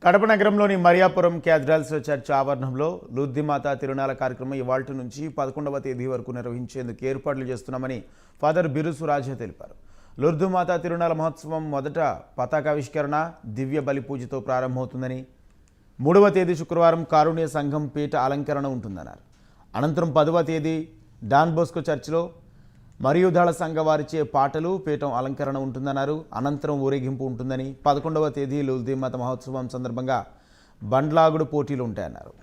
కడప నగరంలోని మరియాపురం క్యాథడ్రల్స్ చర్చ్ ఆవరణంలో లూర్దిమాత తిరునాళ కార్యక్రమం ఇవాల్టి నుంచి 11వ తేదీ వరకు నిర్వహించేందుకు ఏర్పాట్లు చేస్తున్నామని ఫాదర్ బిరుసు రాజా తెలిపారు. లూర్దుమాత తిరునాళ మహోత్సవం మొదట పతాకావిష్కరణ, దివ్య బలి పూజతో ప్రారంభమవుతుందని, 3వ తేదీ శుక్రవారం కారుణ్య సంఘం పీఠ అలంకరణ ఉంటుందన్నారు. అనంతరం 10వ తేదీ డాన్ బోస్కో చర్చిలో మరియుదళ సంఘ వారిచే పాటలు, పీఠం అలంకరణ ఉంటుందన్నారు. అనంతరం ఊరేగింపు ఉంటుందని, 11వ తేదీ లూర్దిమాత మహోత్సవం సందర్భంగా బండ్లాగుడు పోటీలు ఉంటాయన్నారు.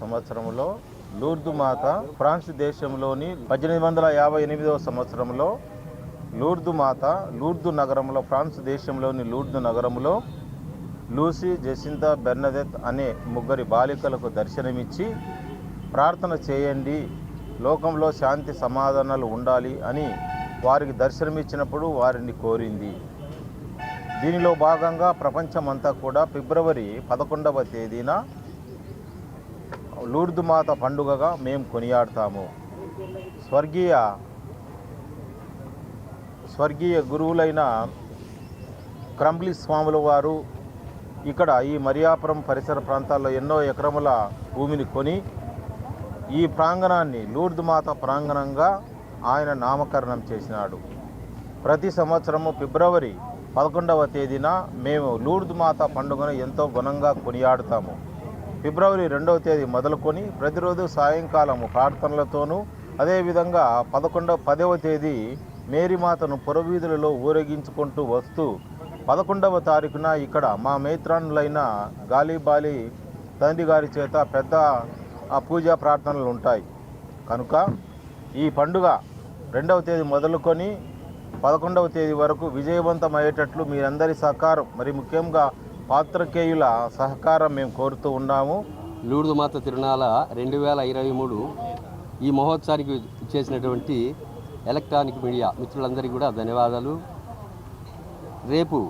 సంవత్సరంలో లూర్దుమాత ఫ్రాన్స్ దేశంలోని 1858వ సంవత్సరంలో లూర్దుమాత లూర్దు నగరంలో ఫ్రాన్స్ దేశంలోని లూర్దు నగరంలో లూసీ, జెసింతా, బెర్నదెత్ అనే ముగ్గురి బాలికలకు దర్శనమిచ్చి ప్రార్థన చేయండి, లోకంలో శాంతి సమాధానాలు ఉండాలి అని వారికి దర్శనమిచ్చినప్పుడు వారిని కోరింది. దీనిలో భాగంగా ప్రపంచమంతా కూడా ఫిబ్రవరి 11వ తేదీన లూర్దుమాత పండుగగా మేము కొనియాడతాము. స్వర్గీయ గురువులైన క్రంబ్లీ స్వాముల వారు ఇక్కడ ఈ మరియాపురం పరిసర ప్రాంతాల్లో ఎన్నో ఎకరముల భూమిని కొని ఈ ప్రాంగణాన్ని లూర్దుమాత ప్రాంగణంగా ఆయన నామకరణం చేసినాడు. ప్రతి సంవత్సరము ఫిబ్రవరి 11వ తేదీన మేము లూర్దుమాత పండుగను ఎంతో ఘనంగా కొనియాడుతాము. ఫిబ్రవరి 2వ తేదీ మొదలుకొని ప్రతిరోజు సాయంకాలము ప్రార్థనలతోనూ, అదేవిధంగా 10వ తేదీ మేరీమాతను పురవీధులలో ఊరేగించుకుంటూ వస్తూ 11వ తారీఖున ఇక్కడ మా మేత్రానులైన గాలిబాలి తండ్రి గారి చేత పెద్ద పూజా ప్రార్థనలు ఉంటాయి. కనుక ఈ పండుగ 2వ తేదీ మొదలుకొని 11వ తేదీ వరకు విజయవంతమయ్యేటట్లు మీరందరి సహకారం, మరి ముఖ్యంగా పాత్రికేయుల సహకారం మేము కోరుతూ ఉన్నాము. లూర్దుమాత తిరునాళ 2023 ఈ మహోత్సవానికి చేసినటువంటి ఎలక్ట్రానిక్ మీడియా మిత్రులందరికీ కూడా ధన్యవాదాలు. రేపు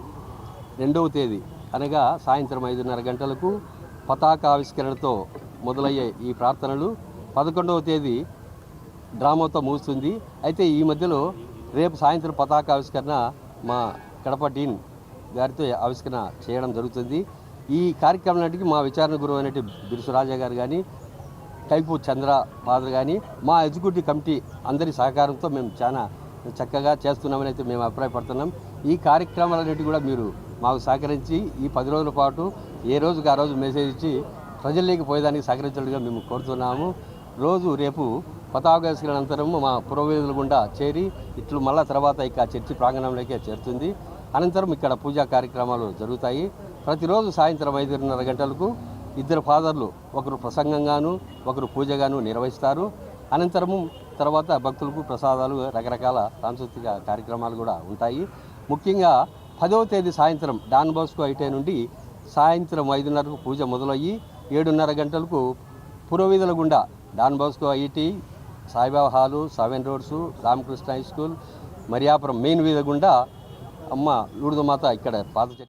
2వ తేదీ అనగా సాయంత్రం 5:30 గంటలకు పతాకావిష్కరణతో మొదలయ్యే ఈ ప్రార్థనలు 11వ తేదీ డ్రామాతో ముగుస్తుంది. అయితే ఈ మధ్యలో రేపు సాయంత్రం పతాకావిష్కరణ మా కడప డీన్ గారితో ఆవిష్కరణ చేయడం జరుగుతుంది. ఈ కార్యక్రమం నాటికి మా విచారణ గురువు అయినట్టు బిరుసు రాజా గారు కానీ, కైపు చంద్ర ఫాదర్ కానీ, మా ఎగ్జిక్యూటివ్ కమిటీ అందరి సహకారంతో మేము చాలా చక్కగా చేస్తున్నామని అయితే మేము అభిప్రాయపడుతున్నాం. ఈ కార్యక్రమాలన్నిటి కూడా మీరు మాకు సహకరించి ఈ 10 రోజుల పాటు ఏ రోజుకి ఆ రోజు మెసేజ్ ఇచ్చి ప్రజల్లోకి పోయేదానికి సహకరించాలిగా మేము కోరుతున్నాము. రేపు పతాకావిష్కరణ అనంతరం మా పురోవేదుల గుండా చేరి ఇట్లు మళ్ళా తర్వాత ఇక చర్చి ప్రాంగణంలోకే చేరుతుంది. అనంతరం ఇక్కడ పూజా కార్యక్రమాలు జరుగుతాయి. ప్రతిరోజు సాయంత్రం 5:30 గంటలకు 2 ఫాదర్లు, ఒకరు ప్రసంగంగాను ఒకరు పూజగాను నిర్వహిస్తారు. అనంతరము తర్వాత భక్తులకు ప్రసాదాలు, రకరకాల సాంస్కృతిక కార్యక్రమాలు కూడా ఉంటాయి. ముఖ్యంగా 10వ తేదీ సాయంత్రం డాన్ బోస్కో ఐటీ నుండి సాయంత్రం 5:30కు పూజ మొదలయ్యి 7:30 గంటలకు పురోవీధుల గుండా Don Bosco IT, Saibaba hall, 7 roads, Ramakrishna high school, Mariyapuram main వీధి గుండా అమ్మ లూర్దుమాత ఇక్కడ పాత